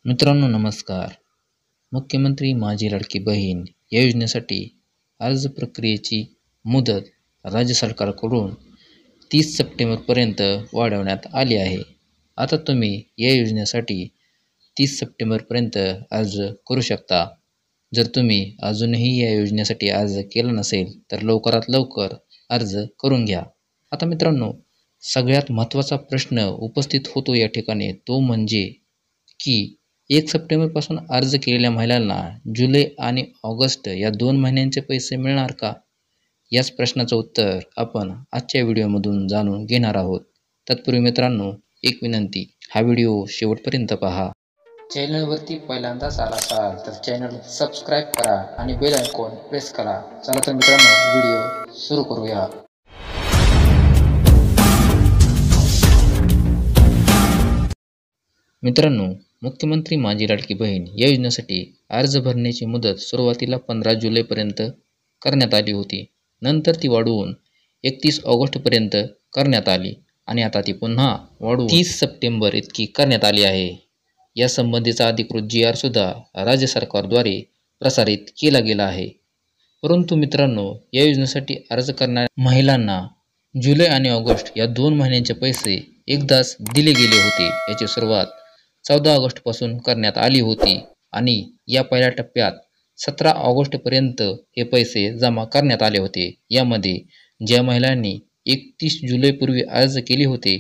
मित्रांनो नमस्कार. मुख्यमंत्री माझी लाडकी बहीण या योजनेसाठी अर्ज प्रक्रियेची मुदत राज्य सरकारकडून 30 सप्टेंबरपर्यंत वाढवण्यात आली आहे. आता तुम्ही या योजनेसाठी 30 सप्टेंबरपर्यंत अर्ज करू शकता. जर तुम्ही अजूनही या योजनेसाठी अर्ज केला नसेल तर लवकरात लवकर अर्ज करून घ्या. आता मित्रांनो, सगळ्यात महत्त्वाचा प्रश्न उपस्थित होतो या ठिकाणी, तो म्हणजे की 1 सप्टेंबरपासून अर्ज केलेल्या महिलांना जुलै आणि ऑगस्ट या 2 महिन्यांचे पैसे मिळणार का? याच प्रश्नाचं उत्तर आपण आजच्या व्हिडिओमधून जाणून घेणार आहोत. तत्पूर्वी मित्रांनो, एक विनंती, हा व्हिडिओ शेवटपर्यंत पहा. चॅनलवरती पहिल्यांदाच आला असाल तर चॅनल सबस्क्राईब करा आणि बेल आयकॉन प्रेस करा. चला तर मित्रांनो, व्हिडिओ सुरू करूया. मित्रांनो, मुख्यमंत्री माझी लाडकी बहीण या योजनेसाठी अर्ज भरण्याची मुदत सुरुवातीला 15 जुलैपर्यंत करण्यात आली होती. नंतर ती वाढवून 31 ऑगस्टपर्यंत करण्यात आली आणि आता ती पुन्हा वाढवून 30 सप्टेंबर इतकी करण्यात आली आहे. यासंबंधीचा अधिकृत GR सुद्धा राज्य सरकारद्वारे प्रसारित केला गेला आहे. परंतु मित्रांनो, या योजनेसाठी अर्ज करणाऱ्या महिलांना जुलै आणि ऑगस्ट या 2 महिन्यांचे पैसे एकदाच दिले गेले होते. याची सुरुवात 14 ऑगस्टपासून करण्यात आली होती आणि या पहिल्या टप्प्यात 17 ऑगस्टपर्यंत हे पैसे जमा करण्यात आले होते. यामध्ये ज्या महिलांनी 31 जुलैपूर्वी अर्ज केले होते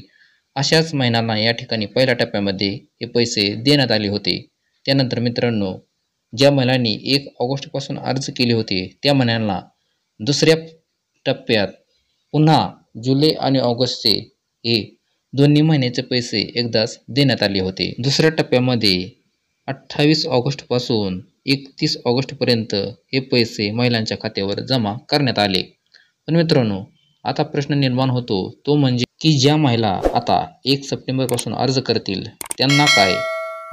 अशाच महिलांना या ठिकाणी पहिल्या टप्प्यामध्ये हे पैसे देण्यात आले होते. त्यानंतर मित्रांनो, ज्या महिलांनी 1 ऑगस्टपासून अर्ज केले होते त्या महिलांना दुसऱ्या टप्प्यात पुन्हा जुलै आणि ऑगस्टचे हे दोन्ही महिन्याचे पैसे एकदाच देण्यात आले होते. दुसऱ्या टप्प्यामध्ये 28 ऑगस्टपासून 31 ऑगस्टपर्यंत हे पैसे महिलांच्या खात्यावर जमा करण्यात आले. पण मित्रांनो, आता प्रश्न निर्माण होतो तो म्हणजे की ज्या महिला आता 1 सप्टेंबरपासून अर्ज करतील त्यांना काय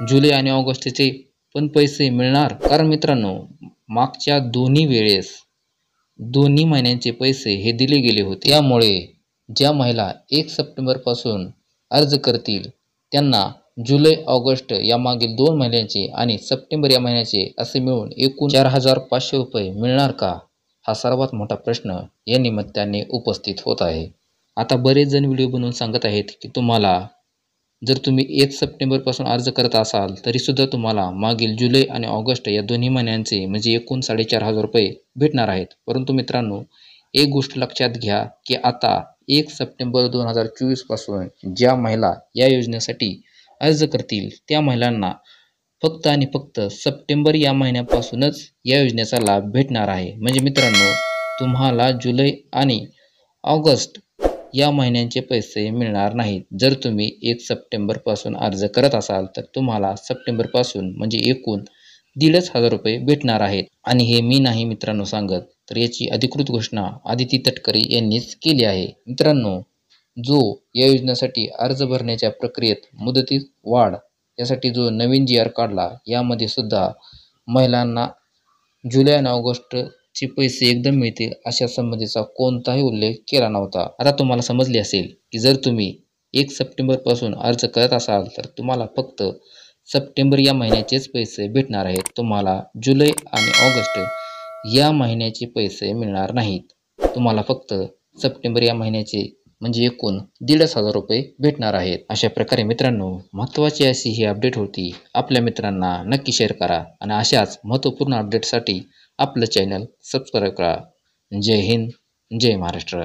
जुलै आणि ऑगस्टचे पण पैसे मिळणार? कारण मित्रांनो, मागच्या दोन्ही वेळेस दोन्ही महिन्यांचे पैसे हे दिले गेले होते. त्यामुळे ज्या महिला 1 सप्टेंबरपासून अर्ज करतील त्यांना जुलै ऑगस्ट या मागील 2 महिन्यांचे आणि सप्टेंबर या महिन्याचे असे मिळून एकूण 4,500 रुपये मिळणार का? हा सर्वात मोठा प्रश्न या निमित्ताने उपस्थित होत आहे. आता बरेच जण व्हिडिओ बनवून सांगत आहेत की तुम्हाला जर तुम्ही 1 सप्टेंबरपासून अर्ज करत असाल तरीसुद्धा तुम्हाला मागील जुलै आणि ऑगस्ट या दोन्ही महिन्यांचे म्हणजे एकूण 4,500 रुपये भेटणार आहेत. परंतु मित्रांनो, एक गोष्ट लक्षात घ्या की आता 1 सप्टेंबर 2024 पासून ज्या महिला या योजनेसाठी अर्ज करतील त्या महिलांना फक्त आणि फक्त सप्टेंबर या महिन्यापासूनच या योजनेचा लाभ भेटणार आहे. म्हणजे मित्रांनो, तुम्हाला जुलै आणि ऑगस्ट या महिन्यांचे पैसे मिळणार नाहीत. जर तुम्ही 1 सप्टेंबरपासून अर्ज करत असाल तर तुम्हाला सप्टेंबरपासून म्हणजे एकूण 1,500 रुपये भेटणार आहेत. आणि हे मी नाही मित्रांनो सांगत, तर याची अधिकृत घोषणा आदिती तटकरे यांनीच केली आहे. मित्रांनो, जो या योजनेसाठी अर्ज भरण्याच्या प्रक्रियेत मुदतीत वाढ यासाठी जो नवीन GR काढला यामध्ये सुद्धा महिलांना जुलै आणि ऑगस्टचे पैसे एकदम मिळतील अशा संबंधीचा कोणताही उल्लेख केला नव्हता. आता तुम्हाला समजले असेल की जर तुम्ही 1 सप्टेंबरपासून अर्ज करत असाल तर तुम्हाला फक्त सप्टेंबर या महिन्याचेच पैसे भेटणार आहेत. तुम्हाला जुलै आणि ऑगस्ट या महिन्याचे पैसे मिळणार नाहीत. तुम्हाला फक्त सप्टेंबर या महिन्याचे म्हणजे एकूण 1,500 रुपये भेटणार आहेत. अशा प्रकारे मित्रांनो, महत्त्वाची अशी ही अपडेट होती. आपल्या मित्रांना नक्की शेअर करा आणि अशाच महत्त्वपूर्ण अपडेटसाठी आपलं चॅनल सबस्क्राईब करा. जय हिंद, जय महाराष्ट्र.